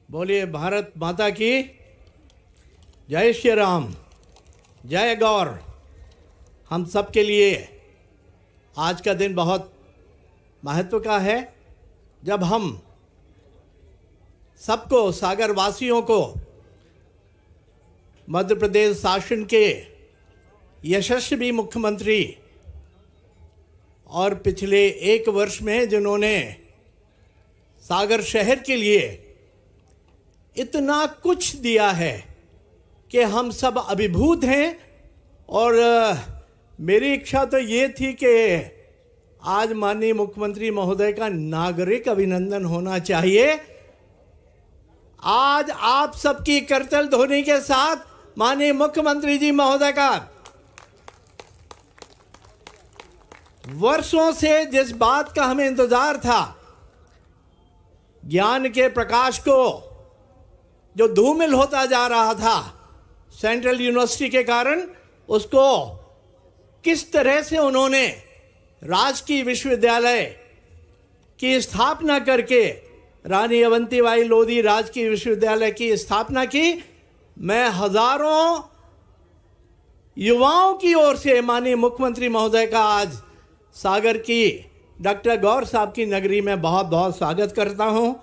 बोलिए भारत माता की जय श्री राम, जय गौर। हम सब के लिए आज का दिन बहुत महत्व का है, जब हम सबको, सागर वासियों को, मध्य प्रदेश शासन के यशस्वी मुख्यमंत्री और पिछले एक वर्ष में जिन्होंने सागर शहर के लिए इतना कुछ दिया है कि हम सब अभिभूत हैं। और मेरी इच्छा तो ये थी कि आज माननीय मुख्यमंत्री महोदय का नागरिक अभिनंदन होना चाहिए। आज आप सबकी करतल ध्वनि के साथ माननीय मुख्यमंत्री जी महोदय का वर्षों से जिस बात का हमें इंतजार था, ज्ञान के प्रकाश को जो धूमिल होता जा रहा था सेंट्रल यूनिवर्सिटी के कारण, उसको किस तरह से उन्होंने राजकीय विश्वविद्यालय की स्थापना करके रानी अवंतीबाई लोधी राजकीय विश्वविद्यालय की स्थापना की। मैं हजारों युवाओं की ओर से माननीय मुख्यमंत्री महोदय का आज सागर की डॉक्टर गौर साहब की नगरी में बहुत बहुत स्वागत करता हूं।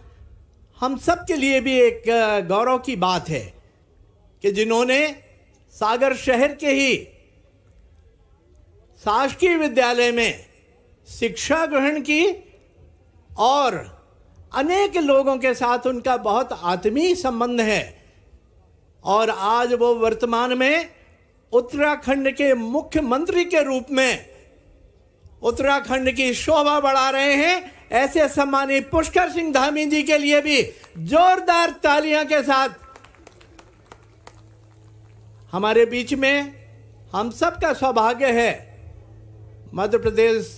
हम सब के लिए भी एक गौरव की बात है कि जिन्होंने सागर शहर के ही शासकीय विद्यालय में शिक्षा ग्रहण की और अनेक लोगों के साथ उनका बहुत आत्मीय संबंध है, और आज वो वर्तमान में उत्तराखंड के मुख्यमंत्री के रूप में उत्तराखंड की शोभा बढ़ा रहे हैं। ऐसे सम्मानित पुष्कर सिंह धामी जी के लिए भी जोरदार तालियां के साथ हमारे बीच में हम सबका सौभाग्य है मध्य प्रदेश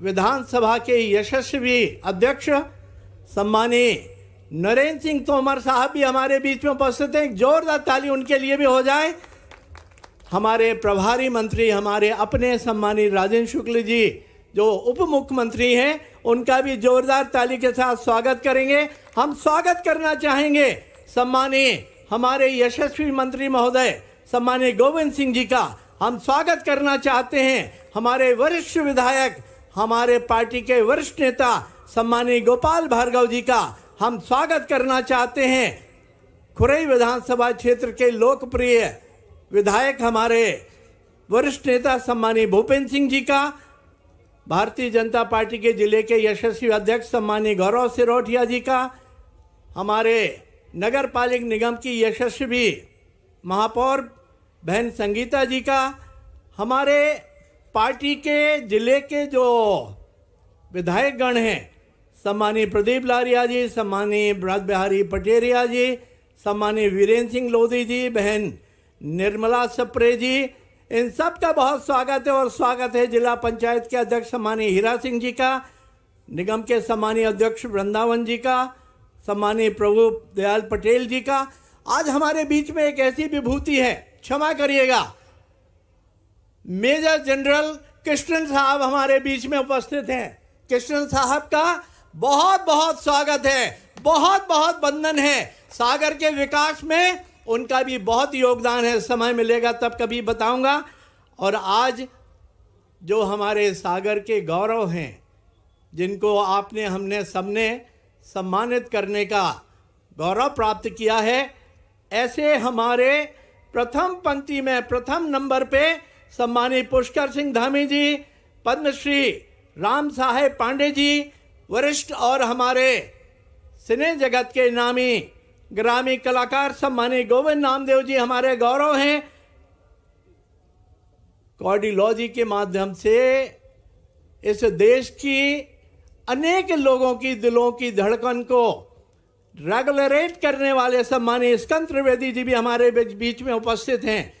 विधानसभा के यशस्वी अध्यक्ष सम्मानीय नरेंद्र सिंह तोमर साहब भी हमारे बीच में उपस्थित हैं। जोरदार ताली उनके लिए भी हो जाए। हमारे प्रभारी मंत्री, हमारे अपने सम्मानीय राजेंद्र शुक्ल जी जो उप मुख्यमंत्री हैं, उनका भी जोरदार ताली के साथ स्वागत करेंगे। हम स्वागत करना चाहेंगे सम्मानीय हमारे यशस्वी मंत्री महोदय सम्मानीय गोविंद सिंह जी का। हम स्वागत करना चाहते हैं हमारे वरिष्ठ विधायक, हमारे पार्टी के वरिष्ठ नेता सम्मानीय गोपाल भार्गव जी का। हम स्वागत करना चाहते हैं खुरई विधानसभा क्षेत्र के लोकप्रिय विधायक, हमारे वरिष्ठ नेता सम्मानीय भूपेंद्र सिंह जी का। भारतीय जनता पार्टी के जिले के यशस्वी अध्यक्ष सम्मानीय गौरव सिरोठिया जी का। हमारे नगर पालिक निगम की यशस्वी महापौर बहन संगीता जी का। हमारे पार्टी के जिले के जो विधायकगण हैं, सम्मानीय प्रदीप लारिया जी, सम्मानीय ब्रज बिहारी पटेरिया जी, सम्मानीय वीरेंद्र सिंह लोधी जी, बहन निर्मला सप्रे जी, इन सब का बहुत स्वागत है। और स्वागत है जिला पंचायत के अध्यक्ष सम्मानीय हीरा सिंह जी का, निगम के सम्मानीय अध्यक्ष वृंदावन जी का, सम्मानीय प्रभु दयाल पटेल जी का। आज हमारे बीच में एक ऐसी विभूति है, क्षमा करिएगा, मेजर जनरल कृष्णन साहब हमारे बीच में उपस्थित हैं। कृष्णन साहब का बहुत बहुत स्वागत है, बहुत बहुत वंदन है। सागर के विकास में उनका भी बहुत योगदान है, समय मिलेगा तब कभी बताऊंगा। और आज जो हमारे सागर के गौरव हैं, जिनको हमने सबने सम्मानित करने का गौरव प्राप्त किया है, ऐसे हमारे प्रथम पंक्ति में प्रथम नंबर पे सम्मानित पुष्कर सिंह धामी जी, पद्मश्री राम साहेब पांडे जी, वरिष्ठ और हमारे सिने जगत के नामी ग्रामीण कलाकार सम्मानीय गोविंद नामदेव जी हमारे गौरव हैं। कार्डियोलॉजी के माध्यम से इस देश की अनेक लोगों की दिलों की धड़कन को रेगुलेट करने वाले सम्मानीय स्कंद त्रिवेदी जी भी हमारे बीच में उपस्थित हैं।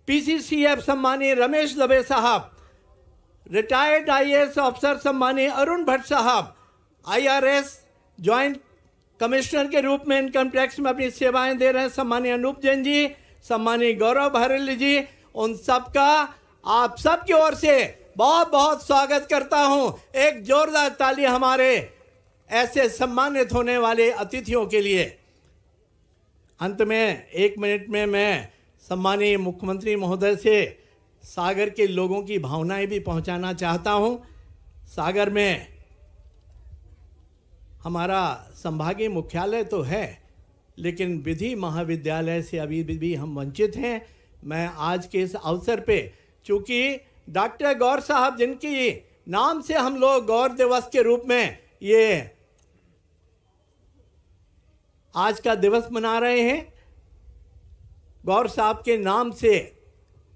पीसीसीएफ सम्मानीय रमेश दवे साहब, रिटायर्ड आईएएस अफसर सम्मानीय अरुण भट्ट साहब, आईआरएस ज्वाइंट कमिश्नर के रूप में इनकम टैक्स में अपनी सेवाएं दे रहे हैं सम्मानीय अनूप जैन जी, सम्मानीय गौरव भारली जी, उन सब का आप सब की ओर से बहुत बहुत स्वागत करता हूं। एक जोरदार ताली हमारे ऐसे सम्मानित होने वाले अतिथियों के लिए। अंत में 1 मिनट में मैं सम्मानीय मुख्यमंत्री महोदय से सागर के लोगों की भावनाएं भी पहुंचाना चाहता हूं। सागर में हमारा संभागीय मुख्यालय तो है, लेकिन विधि महाविद्यालय से अभी भी हम वंचित हैं। मैं आज के इस अवसर पे, चूंकि डॉक्टर गौर साहब जिनकी नाम से हम लोग गौर दिवस के रूप में ये आज का दिवस मना रहे हैं, गौर साहब के नाम से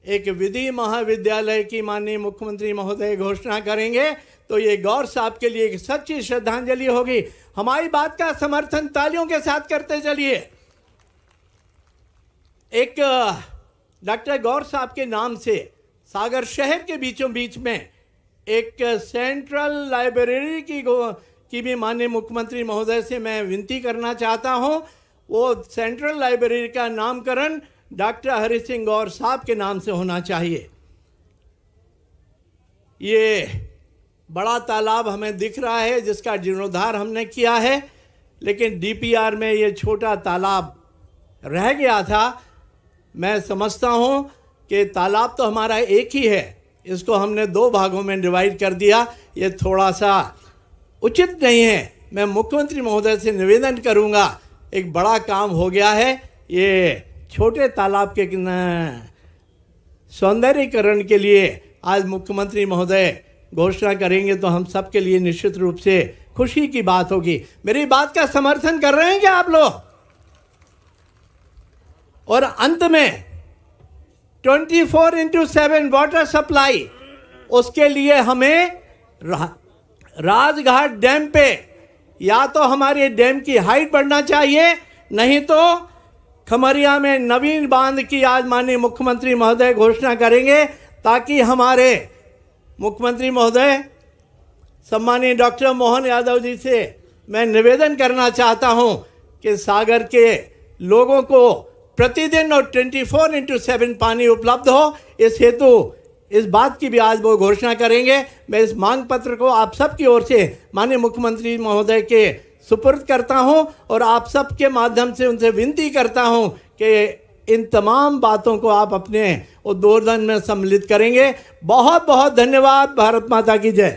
एक विधि महाविद्यालय की माननीय मुख्यमंत्री महोदय घोषणा करेंगे तो ये गौर साहब के लिए एक सच्ची श्रद्धांजलि होगी। हमारी बात का समर्थन तालियों के साथ करते चलिए। एक डॉक्टर गौर साहब के नाम से सागर शहर के बीचों बीच में एक सेंट्रल लाइब्रेरी की भी माननीय मुख्यमंत्री महोदय से मैं विनती करना चाहता हूं। वो सेंट्रल लाइब्रेरी का नामकरण डॉक्टर हरि सिंह गौर साहब के नाम से होना चाहिए। ये बड़ा तालाब हमें दिख रहा है जिसका जीर्णोद्धार हमने किया है, लेकिन डीपीआर में ये छोटा तालाब रह गया था। मैं समझता हूँ कि तालाब तो हमारा एक ही है, इसको हमने 2 भागों में डिवाइड कर दिया। ये थोड़ा सा उचित नहीं है। मैं मुख्यमंत्री महोदय से निवेदन करूँगा, एक बड़ा काम हो गया है, ये छोटे तालाब के सौंदर्यीकरण के लिए आज मुख्यमंत्री महोदय घोषणा करेंगे तो हम सब के लिए निश्चित रूप से खुशी की बात होगी। मेरी बात का समर्थन कर रहे हैं क्या आप लोग? और अंत में 24/7 वाटर सप्लाई, उसके लिए हमें राजघाट डैम पे या तो हमारे डैम की हाइट बढ़ना चाहिए, नहीं तो खमरिया में नवीन बांध की आज माननीय मुख्यमंत्री महोदय घोषणा करेंगे, ताकि हमारे मुख्यमंत्री महोदय सम्मानीय डॉक्टर मोहन यादव जी से मैं निवेदन करना चाहता हूं कि सागर के लोगों को प्रतिदिन और 24/7 पानी उपलब्ध हो। इस हेतु इस बात की भी आज वो घोषणा करेंगे। मैं इस मांग पत्र को आप सब की ओर से माननीय मुख्यमंत्री महोदय के सुपुर्द करता हूं और आप सब के माध्यम से उनसे विनती करता हूं कि इन तमाम बातों को आप अपने उद्बोधन में सम्मिलित करेंगे। बहुत बहुत धन्यवाद। भारत माता की जय।